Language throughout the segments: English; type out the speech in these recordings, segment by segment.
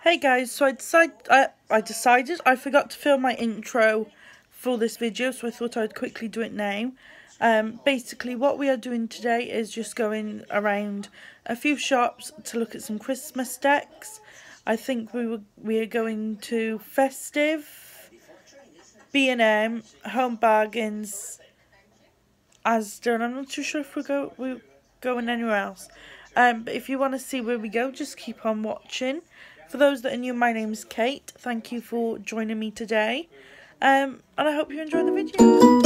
Hey guys, so I decided I forgot to film my intro for this video, so I thought I'd quickly do it now. Basically what we are doing today is just going around a few shops to look at some Christmas decks. I think we are going to Festive, B&M, Home Bargains, Asda, and I'm not too sure if we're going anywhere else. But if you want to see where we go, just keep on watching. For those that are new, my name is Kate. Thank you for joining me today. And I hope you enjoy the video.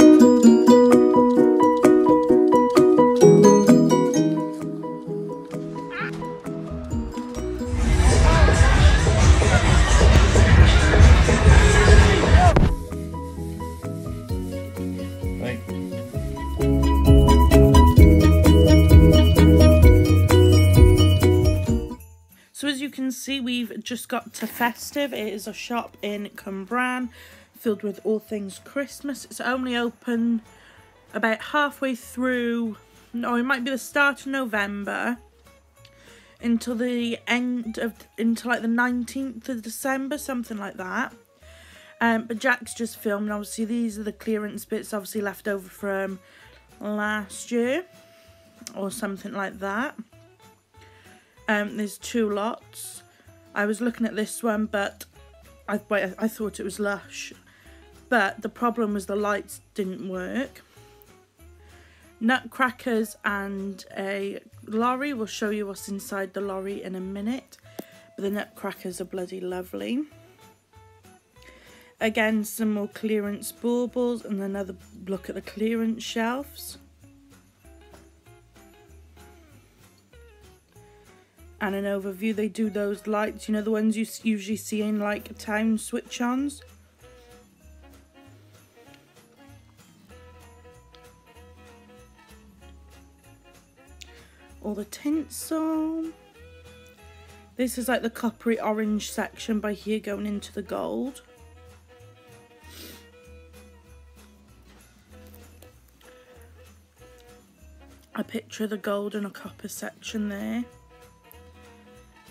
So as you can see, we've just got to Festive. It is a shop in Cwmbran filled with all things Christmas. It's only open about halfway through, no, it might be the start of November until the end of, until like the 19th of December, something like that. But Jack's just filmed, and obviously these are the clearance bits obviously left over from last year or something like that. There's two lots. I was looking at this one, but I thought it was Lush, but the problem was the lights didn't work. Nutcrackers and a lorry. We'll show you what's inside the lorry in a minute, but the nutcrackers are bloody lovely. Again, some more clearance baubles and another look at the clearance shelves. And an overview. They do those lights, you know, the ones you usually see in like town switch-ons. All the tinsel. This is like the coppery orange section by here going into the gold. A picture of the gold and a copper section there.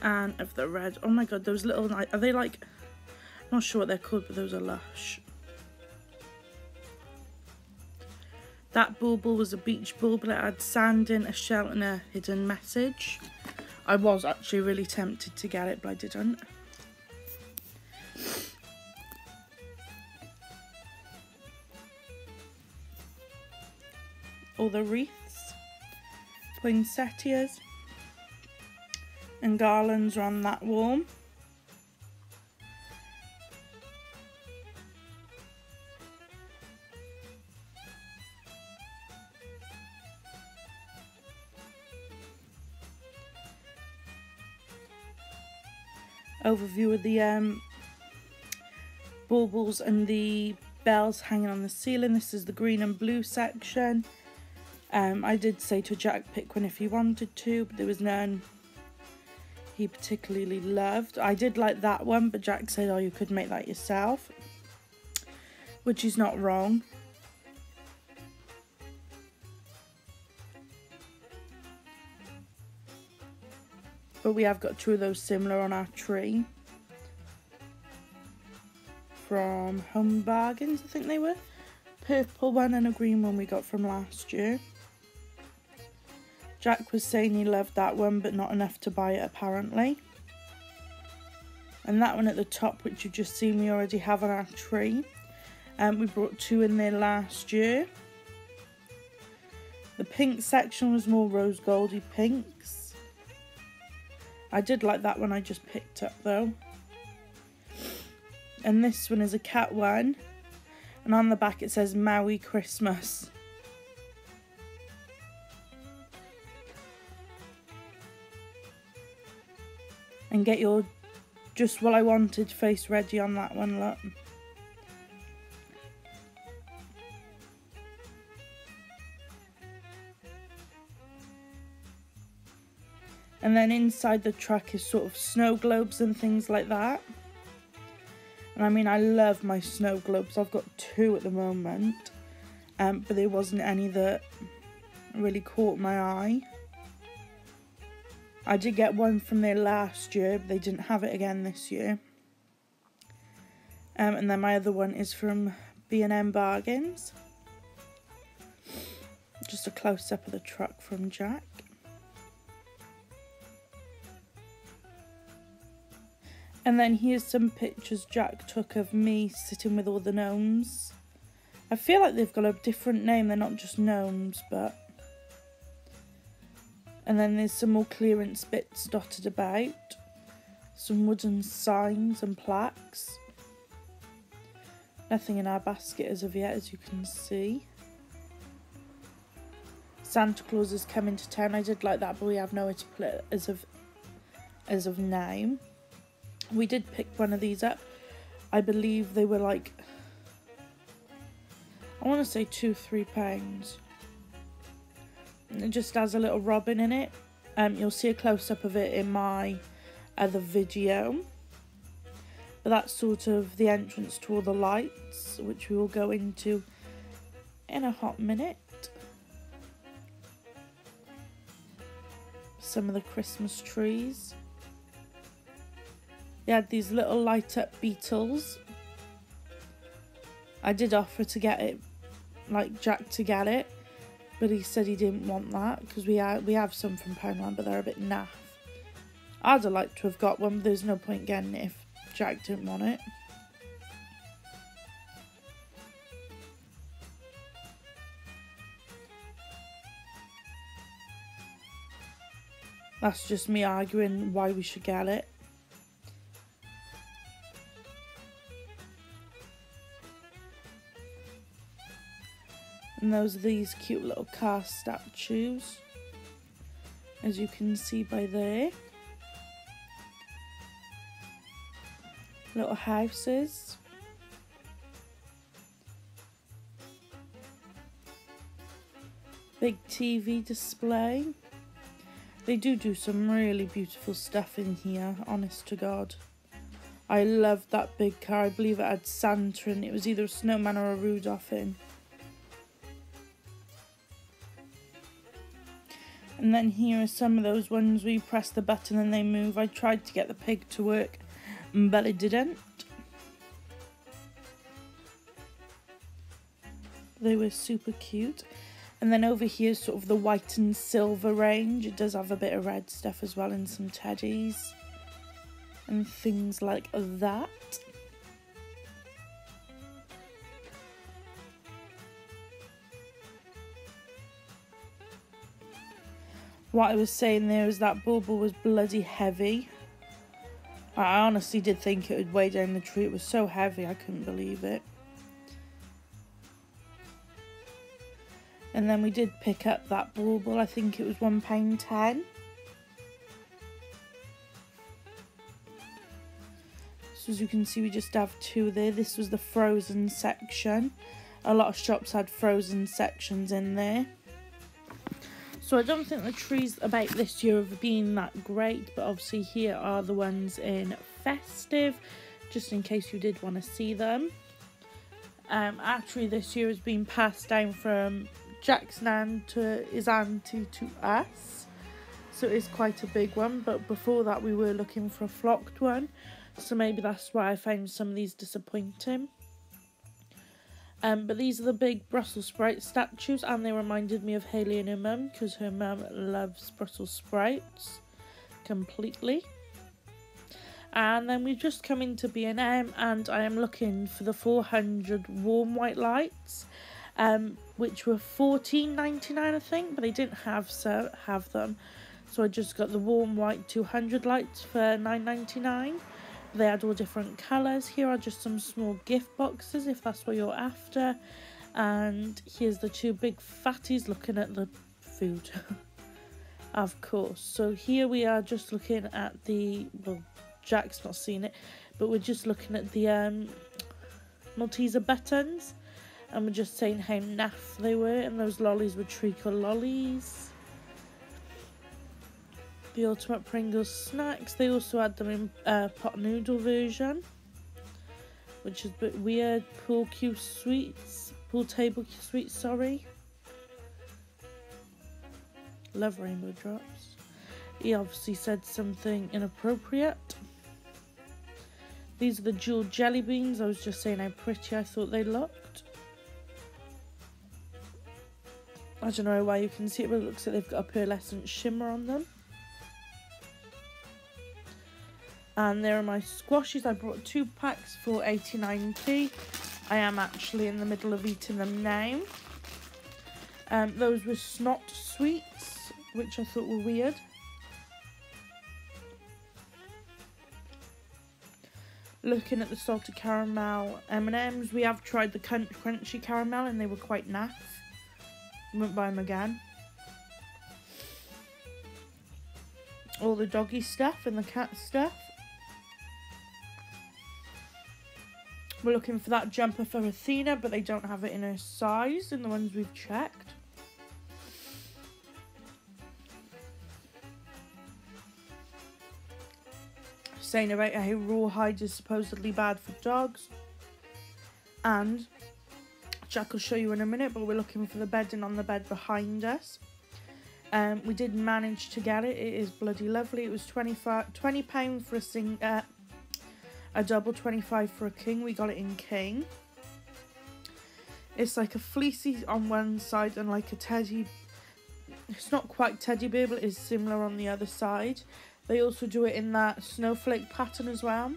And of the red. Oh my god, those little, are they like, I'm not sure what they're called, but those are Lush. That bauble was a beach bauble. It had sand in, a shell and a hidden message. I was actually really tempted to get it, but I didn't. All the wreaths, poinsettias and garlands are on that wall. Overview of the baubles and the bells hanging on the ceiling. This is the green and blue section. I did say to Jack pick one if he wanted to, but there was none he particularly loved. I did like that one, but Jack said, oh, you could make that yourself, which is not wrong. But we have got two of those similar on our tree from Home Bargains, I think they were. Purple one and a green one we got from last year. Jack was saying he loved that one, but not enough to buy it apparently. And that one at the top, which you've just seen, we already have on our tree. We brought two in there last year. The pink section was more rose goldy pinks. I did like that one I just picked up though. And this one is a cat one. And on the back it says Maui Christmas. And get your just what I wanted face ready on that one, look. And then inside the truck is sort of snow globes and things like that. And I mean, I love my snow globes. I've got two at the moment. But there wasn't any that really caught my eye. I did get one from there last year, but they didn't have it again this year. And then my other one is from B&M Bargains. Just a close-up of the truck from Jack. And then here's some pictures Jack took of me sitting with all the gnomes. I feel like they've got a different name, they're not just gnomes, but... And then there's some more clearance bits dotted about. Some wooden signs and plaques. Nothing in our basket as of yet, as you can see. Santa Claus is coming to town. I did like that, but we have nowhere to put it as of now. We did pick one of these up. I believe they were like, I want to say £2-3. And it just has a little robin in it. You'll see a close-up of it in my other video. But that's sort of the entrance to all the lights, which we will go into in a hot minute. Some of the Christmas trees. They had these little light up beetles. I did offer to get it, like Jack to get it, but he said he didn't want that because we have some from Poundland, but they're a bit naff. I'd have liked to have got one, but there's no point getting it if Jack didn't want it. That's just me arguing why we should get it. And those are these cute little car statues, as you can see by there. Little houses. Big TV display. They do some really beautiful stuff in here, honest to God. I loved that big car. I believe it had Santa in it. It was either a snowman or a Rudolph in. And then here are some of those ones where you press the button and they move. I tried to get the pig to work, but it didn't. They were super cute. And then over here is sort of the white and silver range. It does have a bit of red stuff as well and some teddies and things like that. What I was saying there is that bauble was bloody heavy. I honestly did think it would weigh down the tree. It was so heavy, I couldn't believe it. And then we did pick up that bauble. I think it was £1.10. So as you can see, we just have two there. This was the frozen section. A lot of shops had frozen sections in there. So I don't think the trees about this year have been that great, but obviously here are the ones in Festive, just in case you did want to see them. Actually this year has been passed down from Jack's nan to his auntie to us, so it's quite a big one, but before that we were looking for a flocked one, so maybe that's why I found some of these disappointing. But these are the big Brussels sprout statues, and they reminded me of Hayley and her mum, because her mum loves Brussels sprouts completely. And then we've just come into B&M, and I am looking for the 400 warm white lights, which were $14.99 I think, but they didn't have them, so I just got the warm white 200 lights for $9.99. They had all different colours. Here are just some small gift boxes if that's what you're after. And here's the two big fatties looking at the food. Of course. So here we are just looking at the, well, Jack's not seen it, but we're just looking at the Malteser buttons. And we're just saying how naff they were. And those lollies were treacle lollies. The Ultimate Pringles snacks. They also had them in pot noodle version, which is a bit weird. Pool table sweets, sorry. Love rainbow drops. He obviously said something inappropriate. These are the jeweled jelly beans. I was just saying how pretty I thought they looked. I don't know why you can see it, but it looks like they've got a pearlescent shimmer on them. And there are my squashes. I brought 2 packs for 89p. I am actually in the middle of eating them now. Those were snot sweets, which I thought were weird. Looking at the salted caramel M&Ms, we have tried the crunchy caramel and they were quite naff. Won't buy them again. All the doggy stuff and the cat stuff. We're looking for that jumper for Athena, but they don't have it in her size in the ones we've checked. Saying about how rawhide is supposedly bad for dogs. And Jack will show you in a minute, but we're looking for the bedding on the bed behind us. We did manage to get it. It is bloody lovely. It was £20 for a double, 25 for a king. We got it in king. It's like a fleecy on one side and like a teddy. It's not quite teddy bear, but it's similar on the other side. They also do it in that snowflake pattern as well.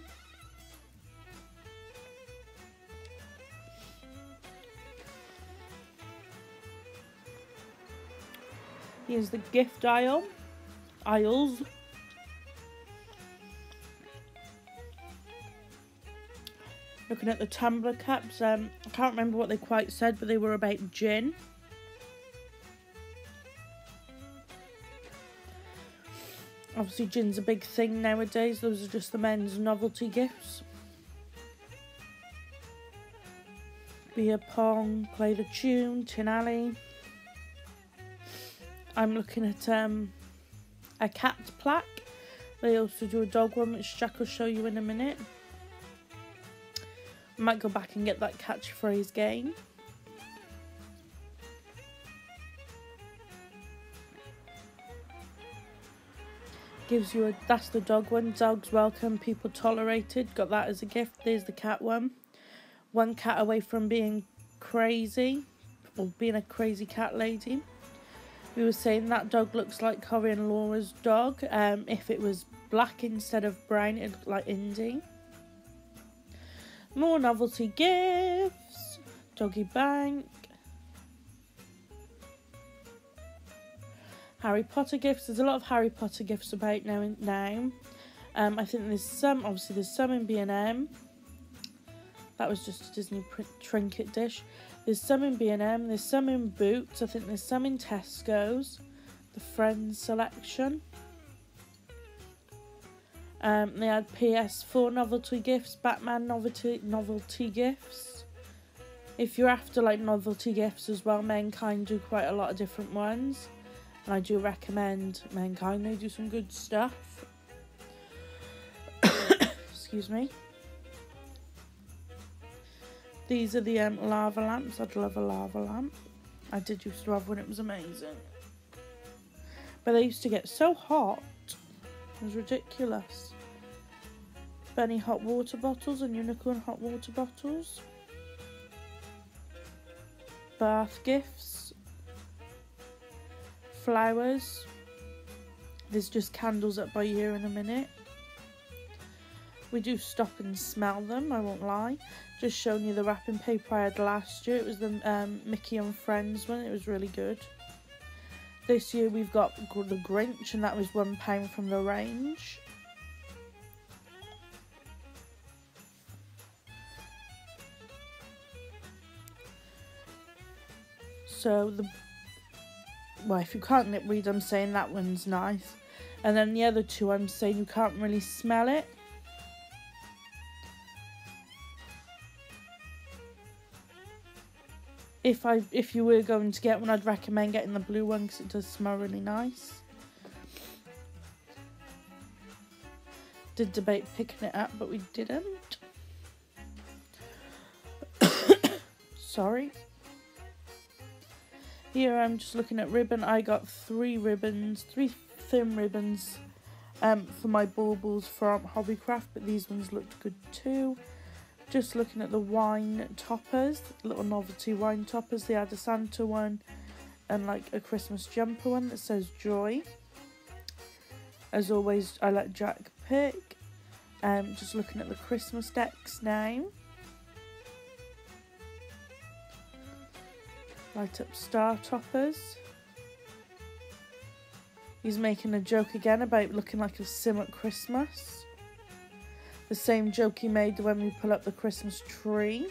Here's the gift aisles. Looking at the tumbler cups, I can't remember what they quite said, but they were about gin. Obviously gin's a big thing nowadays. Those are just the men's novelty gifts. Beer pong, play the tune, tin alley. I'm looking at a cat plaque. They also do a dog one, which Jack will show you in a minute. I might go back and get that catchphrase game. Gives you that's the dog one. Dogs welcome, people tolerated. Got that as a gift. There's the cat one. One cat away from being crazy, or being a crazy cat lady. We were saying that dog looks like Corey and Laura's dog. If it was black instead of brown, it looked like Indy. More novelty gifts. Doggy bank. Harry Potter gifts. There's a lot of Harry Potter gifts about now. I think there's some, obviously there's some in B&M. That was just a Disney trinket dish. There's some in B&M, there's some in Boots. I think there's some in Tesco's. The Friends selection. They had PS4 novelty gifts, Batman novelty gifts. If you're after like novelty gifts as well, Mankind do quite a lot of different ones. And I do recommend Mankind, they do some good stuff. Excuse me. These are the lava lamps. I'd love a lava lamp. I did used to have one, it was amazing. But they used to get so hot. It was ridiculous. Benny hot water bottles and unicorn hot water bottles. Bath gifts. Flowers. There's just candles up by here in a minute. We do stop and smell them, I won't lie. Just showing you the wrapping paper I had last year. It was the Mickey and Friends one. It was really good. This year we've got the Grinch, and that was £1 from the range. So well, if you can't lip read, I'm saying that one's nice. And then the other two, I'm saying you can't really smell it. If you were going to get one, I'd recommend getting the blue one because it does smell really nice. Did debate picking it up, but we didn't. Sorry. Here I'm just looking at ribbon. I got 3 ribbons, 3 thin ribbons for my baubles from Hobbycraft, but these ones looked good too. Just looking at the wine toppers, little novelty wine toppers. They had a Santa one and like a Christmas jumper one that says joy. As always, I let Jack pick. Just looking at the Christmas decks now. Light up star toppers. He's making a joke again about looking like a sim at Christmas. The same joke he made when we pull up the Christmas tree.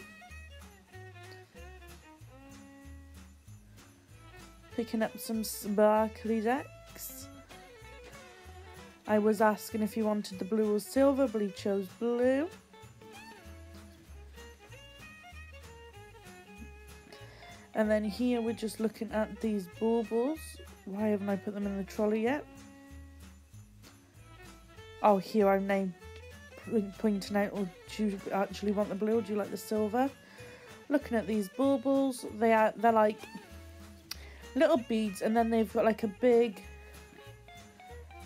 Picking up some sparkly decks. I was asking if he wanted the blue or silver, but he chose blue. And then here we're just looking at these baubles. Why haven't I put them in the trolley yet? Oh, here I'm now pointing out, or do you actually want the blue or do you like the silver? Looking at these baubles, they're like little beads, and then they've got like a big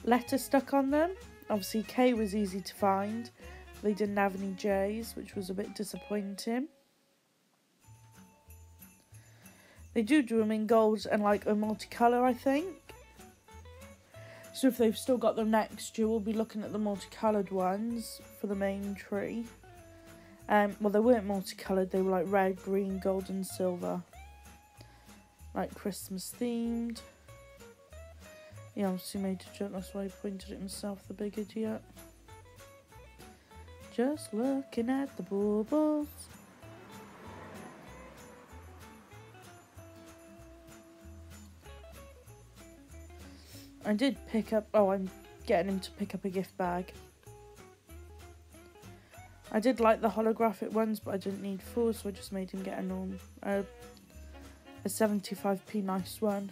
letter stuck on them. Obviously K was easy to find. They didn't have any J's, which was a bit disappointing. They do them in gold and like a multicolour, I think. So if they've still got them next year, we'll be looking at the multicoloured ones for the main tree. Well, they weren't multicoloured, they were like red, green, gold and silver. Like Christmas themed. He obviously made a joke, that's why he pointed at himself, the big idiot. Just looking at the baubles. I did pick up, oh, I'm getting him to pick up a gift bag. I did like the holographic ones, but I didn't need 4, so I just made him get a 75p nice one.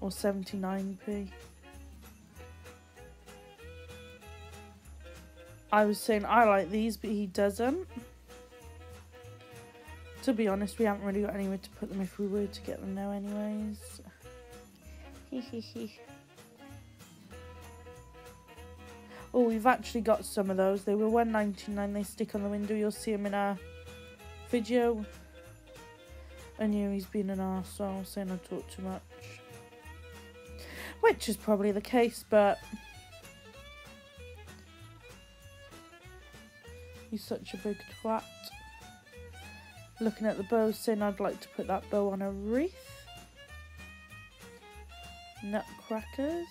Or 79p. I was saying I like these, but he doesn't. To be honest, we haven't really got anywhere to put them if we were to get them now anyways. Oh, we've actually got some of those. They were £1.99. They stick on the window. You'll see them in our video. I knew he's been an arsehole, saying I talk too much. Which is probably the case, but he's such a big twat. Looking at the bow, saying I'd like to put that bow on a wreath. Nutcrackers.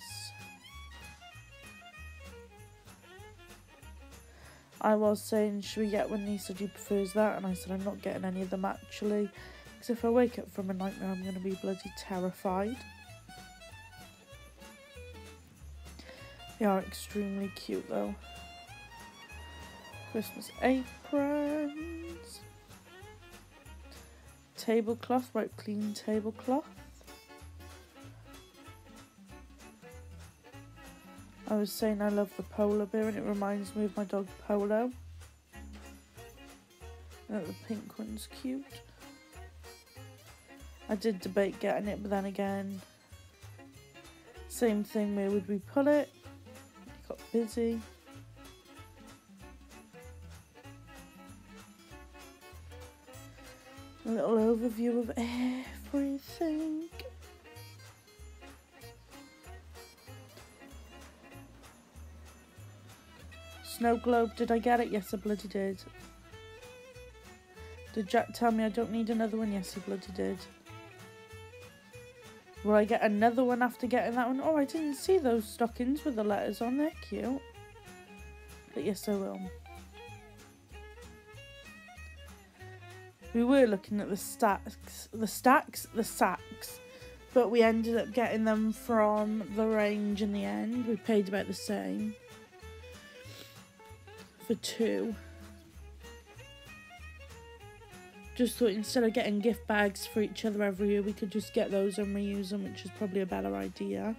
I was saying, should we get one? He said he prefers that, and I said I'm not getting any of them actually, because if I wake up from a nightmare I'm going to be bloody terrified. They are extremely cute though. Christmas aprons. Tablecloth, right, clean tablecloth. I was saying I love the polar bear and it reminds me of my dog Polo. And the pink one's cute. I did debate getting it, but then again, same thing, where would we put it? It got busy. A little overview of everything. Snow globe, did I get it? Yes, I bloody did. Did Jack tell me I don't need another one? Yes, he bloody did. Will I get another one after getting that one? Oh, I didn't see those stockings with the letters on. They're cute. But yes, I will. We were looking at the sacks, but we ended up getting them from the range in the end. We paid about the same for 2. Just thought instead of getting gift bags for each other every year, we could just get those and reuse them, which is probably a better idea.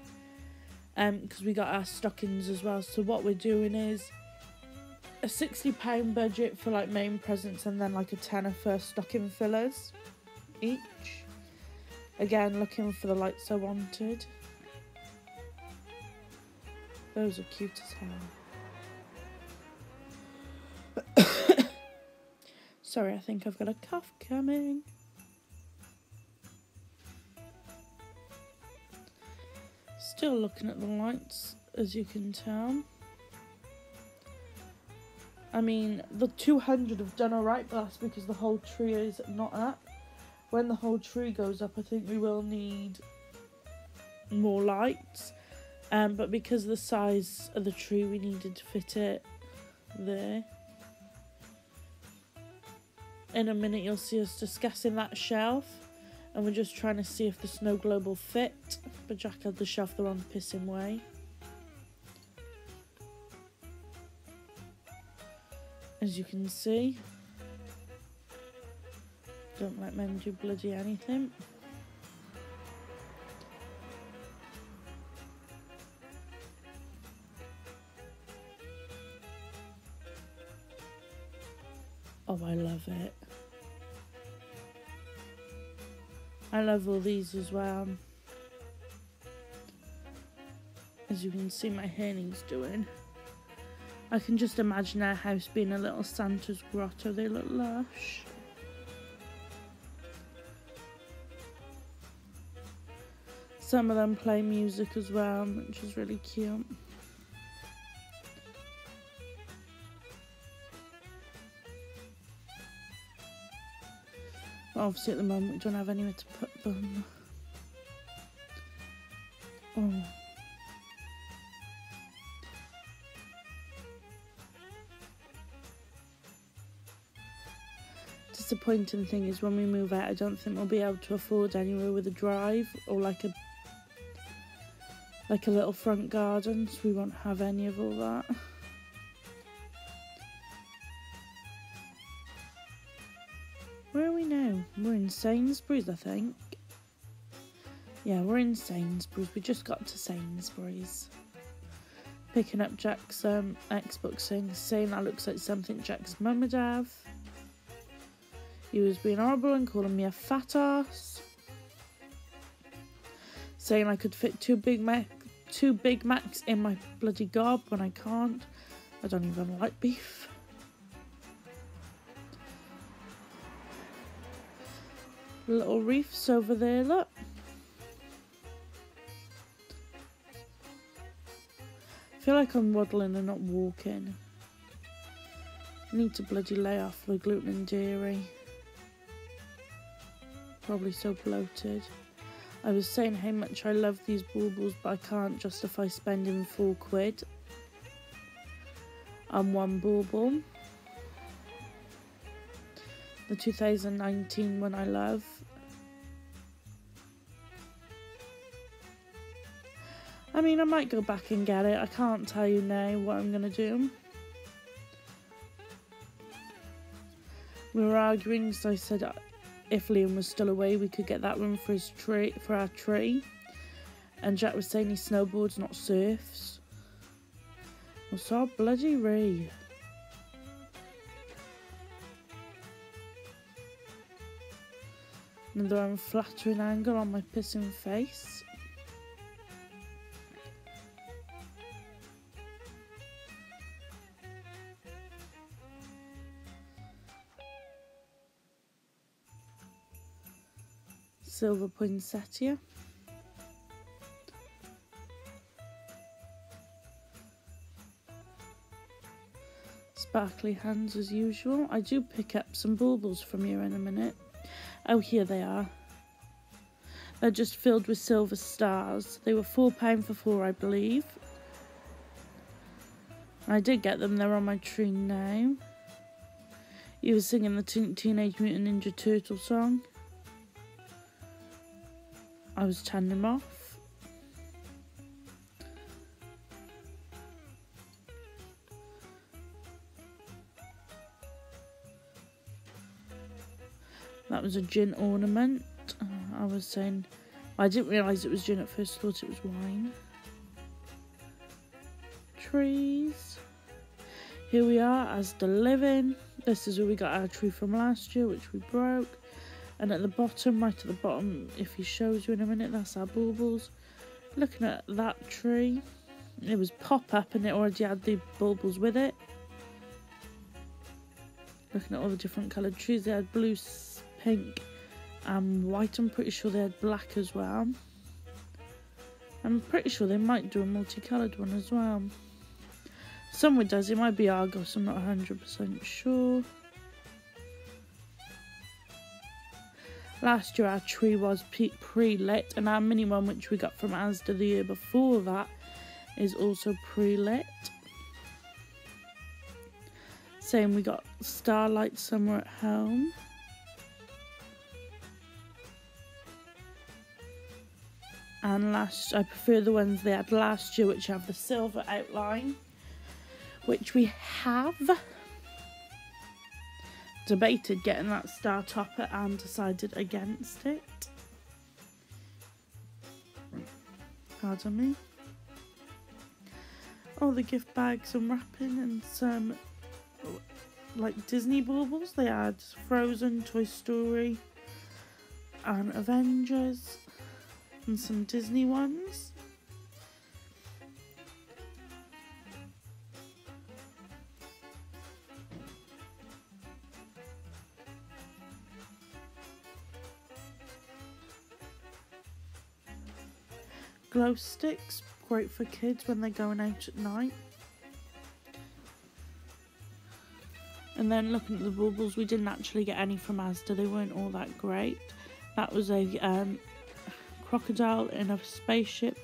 Because we got our stockings as well. So what we're doing is a £60 budget for like main presents, and then like a tenner for stocking fillers each. Again, looking for the lights I wanted. Those are cute as hell. Sorry, I think I've got a cough coming. Still looking at the lights, as you can tell. I mean, the 200 have done alright, but that's because the whole tree is not up. When the whole tree goes up, I think we will need more lights. But because of the size of the tree, we needed to fit it there. In a minute, you'll see us discussing that shelf. And we're just trying to see if the snow globe will fit. But Jack had the shelf the wrong pissing way. As you can see. Don't let men do bloody anything. Oh, I love it. I love all these as well. As you can see, my Herning's doing. I can just imagine our house being a little Santa's grotto. They look lush. Some of them play music as well, which is really cute. Obviously at the moment we don't have anywhere to put them. Oh. Disappointing thing is when we move out, I don't think we'll be able to afford anywhere with a drive or like a little front garden, so we won't have any of all that. Where are we now? We're in Sainsbury's, I think. Yeah, we're in Sainsbury's. We just got to Sainsbury's. Picking up Jack's Xbox thing, saying that looks like something Jack's mum would have. He was being horrible and calling me a fat ass. Saying I could fit two Big Macs in my bloody gob when I can't. I don't even like beef. Little reefs over there, look. I feel like I'm waddling and not walking. I need to bloody lay off the gluten and dairy. Probably so bloated. I was saying how much I love these baubles, but I can't justify spending £4 on one bauble. The 2019 one I love. I mean, I might go back and get it. I can't tell you now what I'm going to do. We were arguing, so I said if Liam was still away, we could get that one for his tree, for our tree. And Jack was saying he snowboards, not surfs. I'm so bloody Ray. Another unflattering angle on my pissing face. Silver poinsettia. Sparkly hands as usual. I do pick up some baubles from here in a minute. Oh, here they are. They're just filled with silver stars. They were £4 for 4, I believe. I did get them. They're on my tree now. He was singing the Teenage Mutant Ninja Turtle song. I was turning him off. That was a gin ornament. I was saying, I didn't realise it was gin at first, thought it was wine. Trees. Here we are, Asda living. This is where we got our tree from last year, which we broke. And at the bottom, right at the bottom, if he shows you in a minute, that's our baubles. Looking at that tree. It was pop-up and it already had the baubles with it. Looking at all the different coloured trees, they had blue, pink and white. I'm pretty sure they had black as well. I'm pretty sure they might do a multicoloured one as well. Somewhere does, it might be Argos, I'm not 100% sure. Last year our tree was pre-lit, and our mini one, which we got from Asda the year before that, is also pre-lit. Same, we got starlight somewhere at home. And I prefer the ones they had last year, which have the silver outline, which we have. Debated getting that star topper and decided against it. Pardon me. All the gift bags and wrapping and some like Disney baubles. They had Frozen, Toy Story and Avengers and some Disney ones. Glow sticks, great for kids when they're going out at night. And then looking at the baubles, we didn't actually get any from Asda, they weren't all that great. That was a crocodile in a spaceship,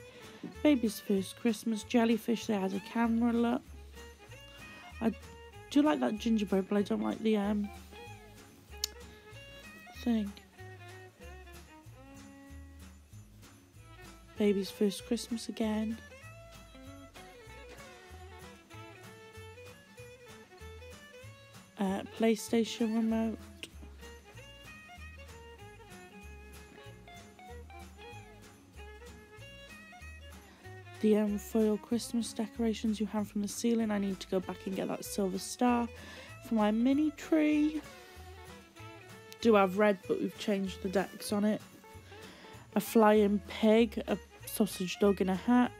Baby's First Christmas, jellyfish, they had a camera look. I do like that gingerbread, but I don't like the thing. Baby's First Christmas again. PlayStation remote. The foil Christmas decorations you have from the ceiling. I need to go back and get that silver star for my mini tree. Do have red, but we've changed the decks on it. A flying pig, a sausage dog in a hat,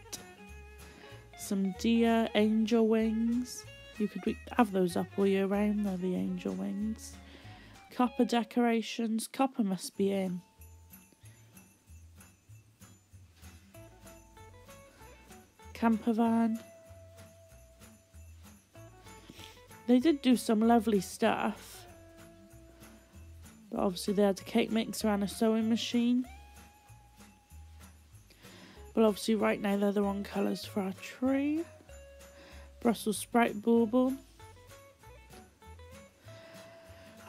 some deer, angel wings. You could have those up all year round, they're the angel wings. Copper decorations, copper must be in. Camper van. They did do some lovely stuff, but obviously they had a cake mixer and a sewing machine. But obviously right now they're the wrong colours for our tree. Brussels sprout bauble.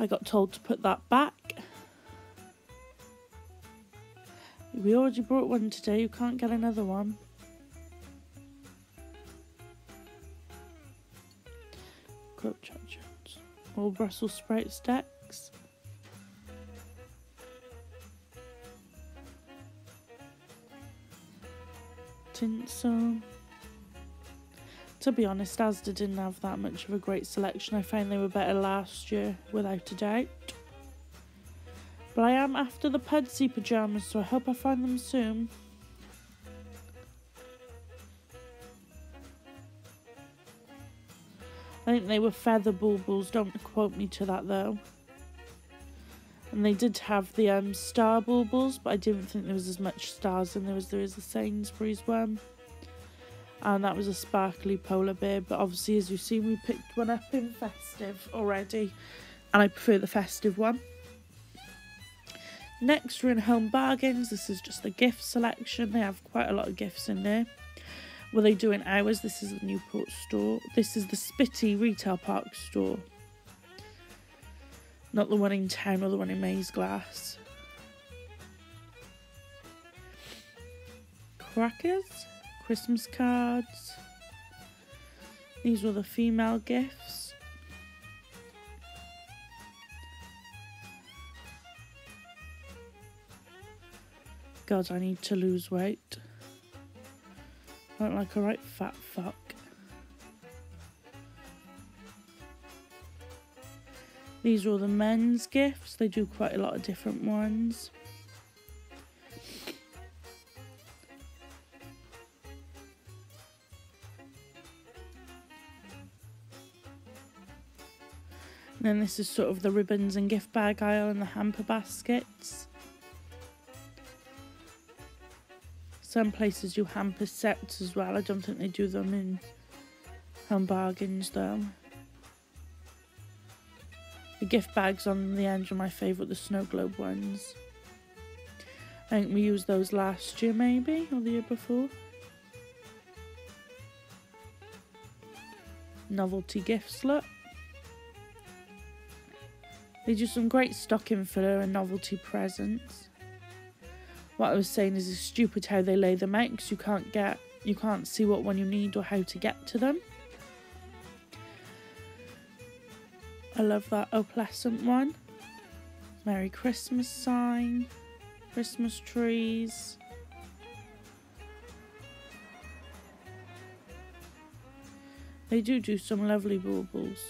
I got told to put that back. We already brought one today, you can't get another one. All Brussels sprouts decks. Tinsel. To be honest, Asda didn't have that much of a great selection. I found they were better last year, without a doubt. But I am after the Pudsey pyjamas, so I hope I find them soon. I think they were feather baubles, don't quote me to that though. And they did have the star baubles, but I didn't think there was as much stars in there as there is the Sainsbury's one. And that was a sparkly polar bear, but obviously as you've seen we picked one up in Festive already, and I prefer the Festive one. Next we're in Home Bargains. This is just a gift selection. They have quite a lot of gifts in there. Well, they do in hours. This is the Newport store. This is the Spitty Retail Park store. Not the one in town or the one in Maze Glass. Crackers. Christmas cards. These were the female gifts. God, I need to lose weight. I look like a right fat fuck. These are all the men's gifts. They do quite a lot of different ones. And then this is sort of the ribbons and gift bag aisle and the hamper baskets. Some places do hamper sets as well. I don't think they do them in Home Bargains though. The gift bags on the end are my favourite, the snow globe ones. I think we used those last year maybe, or the year before. Novelty gifts, look. They do some great stocking filler and novelty presents. What I was saying is it's stupid how they lay them out because you can't see what one you need or how to get to them. I love that opalescent one. Merry Christmas sign. Christmas trees. They do some lovely baubles.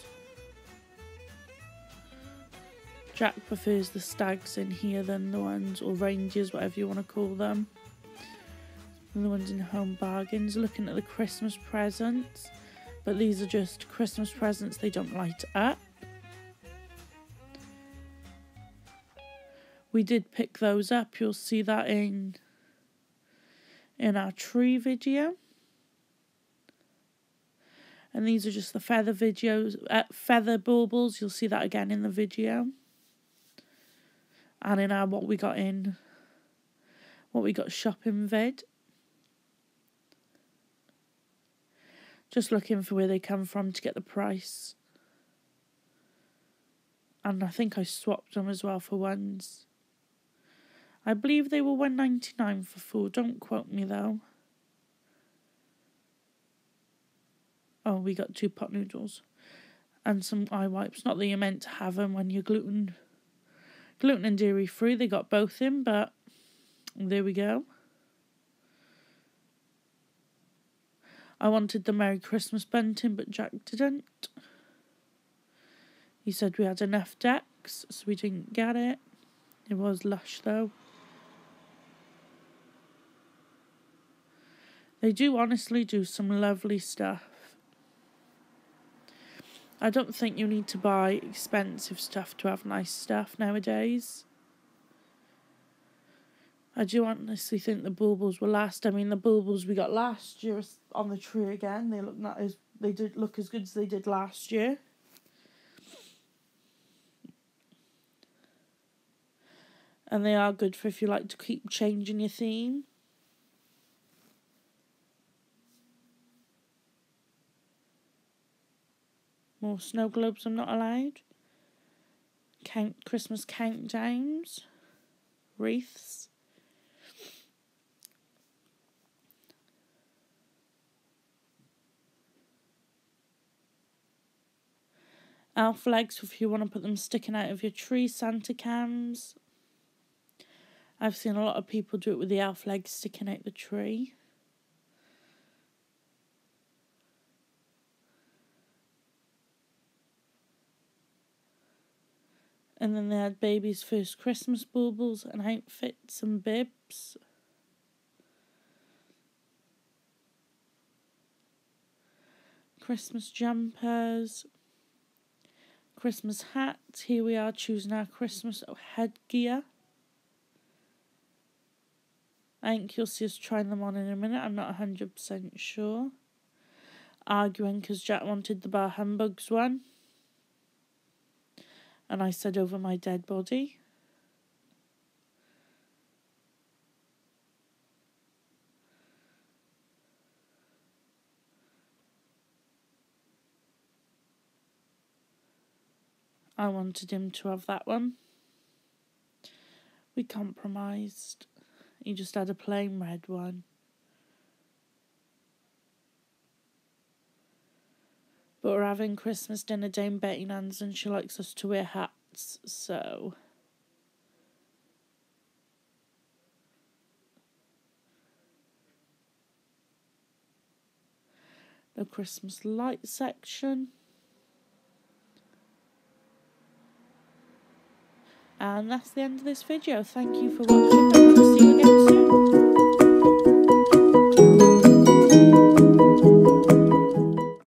Jack prefers the stags in here than the ones, or reindeers, whatever you want to call them. And the ones in Home Bargains. Looking at the Christmas presents. But these are just Christmas presents, they don't light up. We did pick those up. You'll see that in our tree video. And these are just the feather videos, feather baubles. You'll see that again in the video. And in our what we got shopping vid. Just looking for where they come from to get the price. And I think I swapped them as well for ones. I believe they were $1.99 for 4. Don't quote me though. Oh, we got 2 pot noodles. And some eye wipes. Not that you're meant to have them when you're gluten and dairy free. They got both in, but there we go. I wanted the Merry Christmas bunting, but Jack didn't. He said we had enough decs, so we didn't get it. It was lush though. They do honestly do some lovely stuff. I don't think you need to buy expensive stuff to have nice stuff nowadays. I do honestly think the baubles will last. I mean, the baubles we got last year on the tree again. They did look as good as they did last year. And they are good for if you like to keep changing your theme. More snow globes I'm not allowed. Christmas countdowns. Wreaths. Elf legs if you want to put them sticking out of your tree. Santa cams. I've seen a lot of people do it with the elf legs sticking out the tree. And then they had baby's first Christmas baubles and outfits and bibs. Christmas jumpers. Christmas hats. Here we are choosing our Christmas headgear. I think you'll see us trying them on in a minute. I'm not 100% sure. Arguing because Jack wanted the Bar Humbugs one. And I said over my dead body. I wanted him to have that one. We compromised. He just had a plain red one. But we're having Christmas dinner down Betty Nan's and she likes us to wear hats, so... The Christmas light section. And that's the end of this video. Thank you for watching and I'll see you again soon.